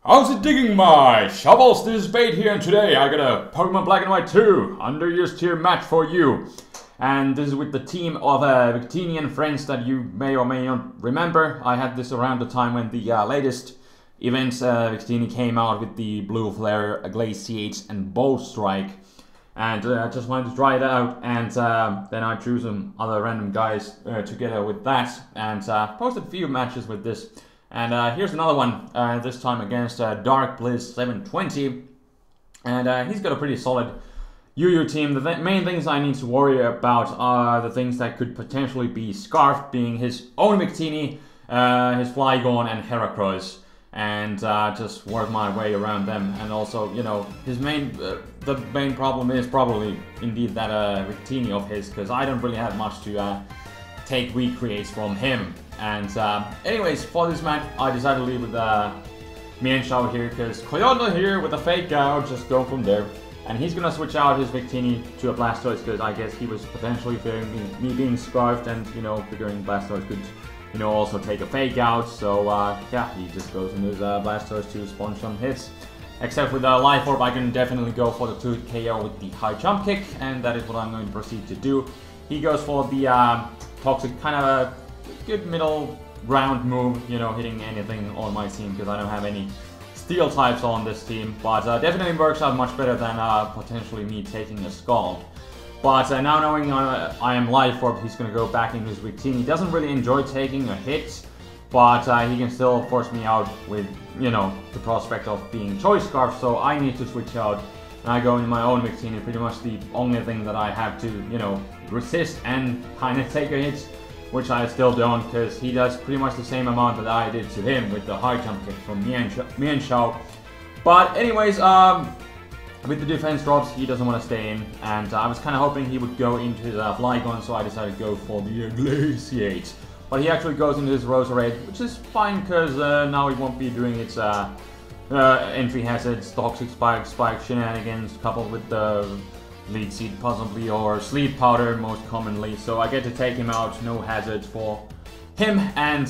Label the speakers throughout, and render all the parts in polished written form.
Speaker 1: How's it digging, my shovels? This is Spade here, and today I got a Pokemon Black and White 2 Under Years tier match for you. And this is with the team of Victini and friends that you may or may not remember. I had this around the time when the latest events Victini came out with the Blue Flare, Glaciate and Bolt Strike. And I just wanted to try it out, and then I drew some other random guys together with that, and posted a few matches with this. And here's another one, this time against Dark Bliss 720, and he's got a pretty solid UU team. The main things I need to worry about are the things that could potentially be scarfed, being his own Victini, his Flygon and Heracross, and just work my way around them. And also, you know, his the main problem is probably indeed that Victini of his, because I don't really have much to take weak creates from him. And anyways, for this match, I decided to leave with Mienshao here, because Coyote here with a fake out, just go from there. And he's gonna switch out his Victini to a Blastoise, because I guess he was potentially fearing me being scarfed, and you know, figuring Blastoise could, you know, also take a fake out. So yeah, he just goes into his Blastoise to sponge some hits. Except with the Life Orb, I can definitely go for the 2 KO with the high jump kick, and that is what I'm going to proceed to do. He goes for the Toxic, kind of a good middle ground move, you know, hitting anything on my team, because I don't have any steel types on this team. But definitely works out much better than potentially me taking a Scald. But now knowing I am Life Orb, he's going to go back into his Victini. He doesn't really enjoy taking a hit, but he can still force me out with, you know, the prospect of being Choice Scarf, so I need to switch out. And I go into my own Victini, pretty much the only thing that I have to, you know, resist and kind of take a hit, which I still don't, because he does pretty much the same amount that I did to him with the high jump kick from Mienshao. But anyways, with the defense drops, he doesn't want to stay in, and I was kind of hoping he would go into his Flygon, so I decided to go for the Glaciate. But he actually goes into his Roserade, which is fine, because now he won't be doing its entry hazards, Toxic Spike shenanigans, coupled with the Lead Seed possibly, or Sleep Powder most commonly. So I get to take him out, no hazards for him, and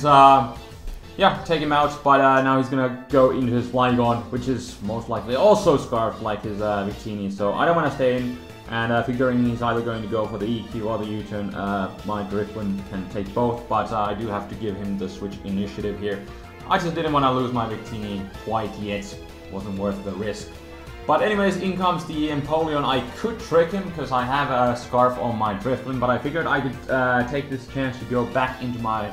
Speaker 1: yeah, take him out. But now he's gonna go into his Flygon, which is most likely also scarfed like his Victini. So I don't want to stay in, and figuring he's either going to go for the EQ or the U-turn, my Drifblim can take both, but I do have to give him the switch initiative here. I just didn't want to lose my Victini quite yet, wasn't worth the risk. But anyways, in comes the Empoleon. I could trick him, because I have a Scarf on my Drifblim, but I figured I could take this chance to go back into my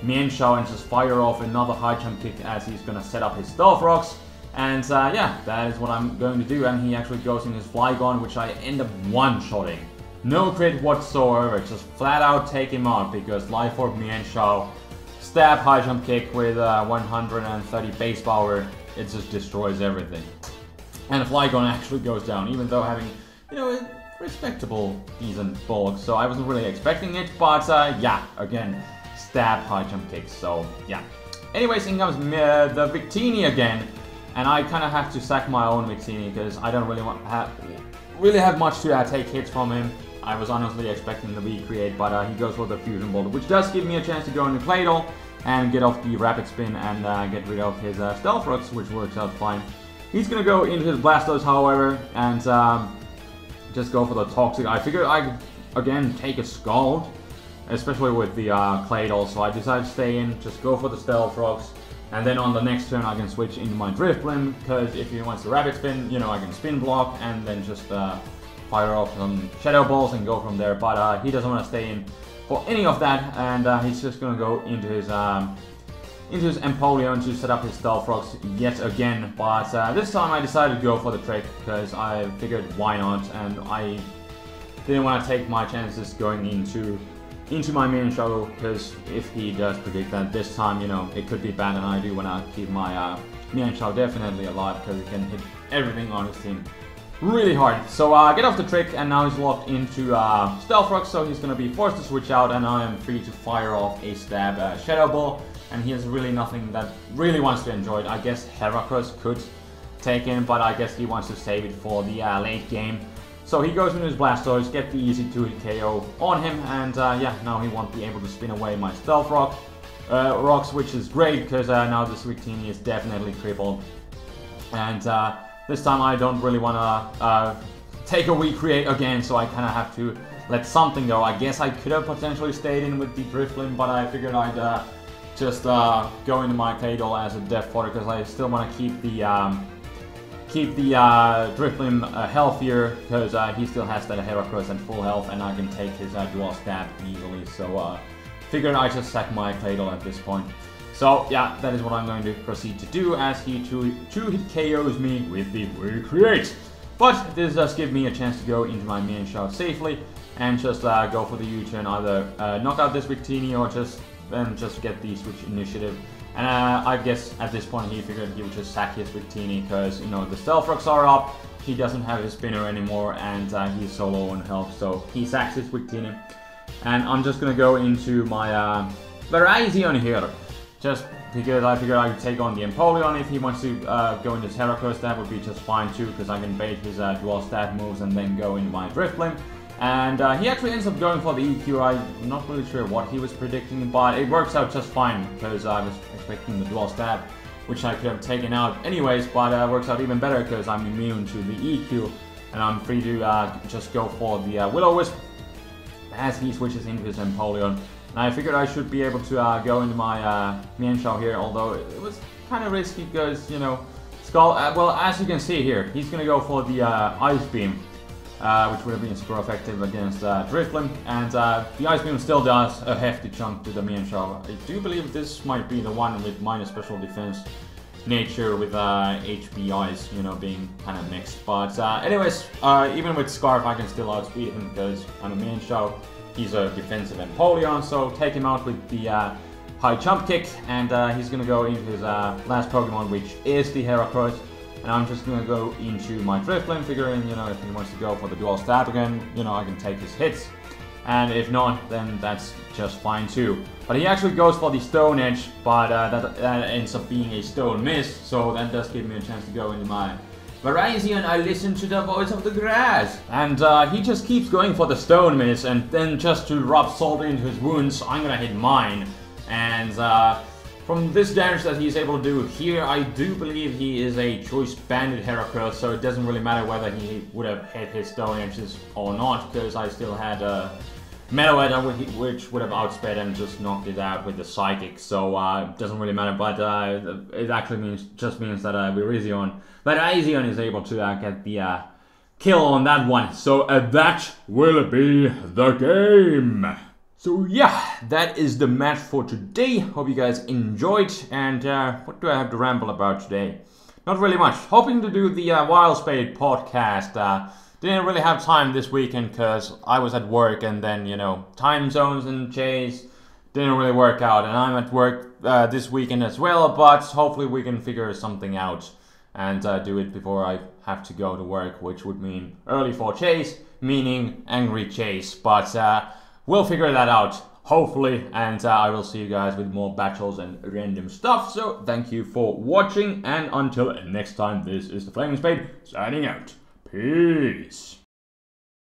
Speaker 1: Mienshao and just fire off another high jump kick, as he's gonna set up his Stealth Rocks. And yeah, that is what I'm going to do, and he actually goes in his Flygon, which I end up one-shotting. No crit whatsoever, just flat out take him out, because Life Orb Mienshao, stab high jump kick with 130 base power, it just destroys everything. And the Flygon actually goes down, even though having, you know, a respectable, decent bulk. So I wasn't really expecting it, but yeah, again, stab high jump kicks, so yeah. Anyways, in comes the Victini again, and I kind of have to sack my own Victini, because I don't really have much to take hits from him. I was honestly expecting the V-Create, but he goes for the Fusion Bolt, which does give me a chance to go into Claydol and get off the Rapid Spin and get rid of his Stealth Rocks, which works out fine. He's gonna go into his Blastoise, however, and just go for the Toxic. I figured I could, again, take a Scald, especially with the Claydol, so I decided to stay in, just go for the Stealth Rocks, and then on the next turn I can switch into my Drifblim, because if he wants to Rapid Spin, you know, I can Spin Block, and then just fire off some Shadow Balls and go from there. But he doesn't want to stay in for any of that, and he's just gonna go into his Empoleon to set up his Stealth Rocks yet again. But this time I decided to go for the trick, because I figured why not, and I didn't want to take my chances going into my Mienshao, because if he does predict that this time, you know, it could be bad, and I do want to keep my Mienshao definitely alive, because he can hit everything on his team really hard. So get off the trick, and now he's locked into Stealth Rocks, so he's going to be forced to switch out, and I am free to fire off a stab Shadow Ball. And he has really nothing that really wants to enjoy it. I guess Heracross could take him, but I guess he wants to save it for the late game. So he goes into his Blastoise, get the easy 2 KO on him, and yeah, now he won't be able to spin away my Stealth Rocks, which is great, because now this Victini is definitely crippled. And this time I don't really want to take a recreate again, so I kind of have to let something go. I guess I could have potentially stayed in with the Drifloon, but I figured I'd just go into my Gl-Gl as a death fodder, because I still want to keep the Drifloon healthier, because he still has that Heracross at full health, and I can take his dual stab easily. So figured I just sack my Gl-Gl at this point. So yeah, that is what I'm going to proceed to do, as he two-hit KOs me with the recreate. But this does give me a chance to go into my main show safely and just go for the U-turn, either knock out this Victini or just get the switch initiative. And I guess at this point he figured he would just sack his Victini, because, you know, the Stealth Rocks are up, he doesn't have his spinner anymore, and he's so low on health, so he sacks his Victini. And I'm just gonna go into my Virizion here, just because I figured I could take on the Empoleon. If he wants to go into Heracross, that would be just fine too, because I can bait his dual stat moves and then go into my Drifloon. And he actually ends up going for the EQ. I'm not really sure what he was predicting, but it works out just fine, because I was expecting the dual stab, which I could have taken out anyways, but it works out even better because I'm immune to the EQ, and I'm free to just go for the Will-O-Wisp as he switches into his Empoleon. And I figured I should be able to go into my Mienshao here, although it was kind of risky because, you know, Skull, well, as you can see here, he's going to go for the Ice Beam, which would have been super effective against Drifloon, and the Ice Beam still does a hefty chunk to the Mienshao. I do believe this might be the one with minus special defense nature with HP Ice, you know, being kind of mixed. But anyways, even with Scarf I can still outspeed him, because on a Mienshao he's a defensive Empoleon, so take him out with the high jump kick, and he's gonna go into his last Pokemon, which is the Heracross. And I'm just gonna go into my Drifloon, figuring, you know, if he wants to go for the dual stab again, you know, I can take his hits. And if not, then that's just fine too. But he actually goes for the Stone Edge, but that ends up being a Stone Miss, so that does give me a chance to go into my Virizion. I listen to the voice of the grass. And he just keeps going for the Stone Miss, and then just to rub salt into his wounds, I'm gonna hit mine. And from this damage that he's able to do here, I do believe he is a Choice Banded Heracross, so it doesn't really matter whether he would have hit his Stone Edges or not, because I still had Metal Edge, which would have outsped and just knocked it out with the Psychic, so it doesn't really matter. But it actually just means that Virizion is able to get the kill on that one. So that will be the game. So yeah, that is the match for today. Hope you guys enjoyed. And what do I have to ramble about today? Not really much. Hoping to do the TheFlamingSpade podcast. Didn't really have time this weekend because I was at work, and then, you know, time zones and chase didn't really work out. And I'm at work this weekend as well, but hopefully we can figure something out and do it before I have to go to work, which would mean early for chase, meaning angry chase. But we'll figure that out, hopefully, and I will see you guys with more battles and random stuff. So thank you for watching, and until next time, this is TheFlamingSpade signing out. Peace.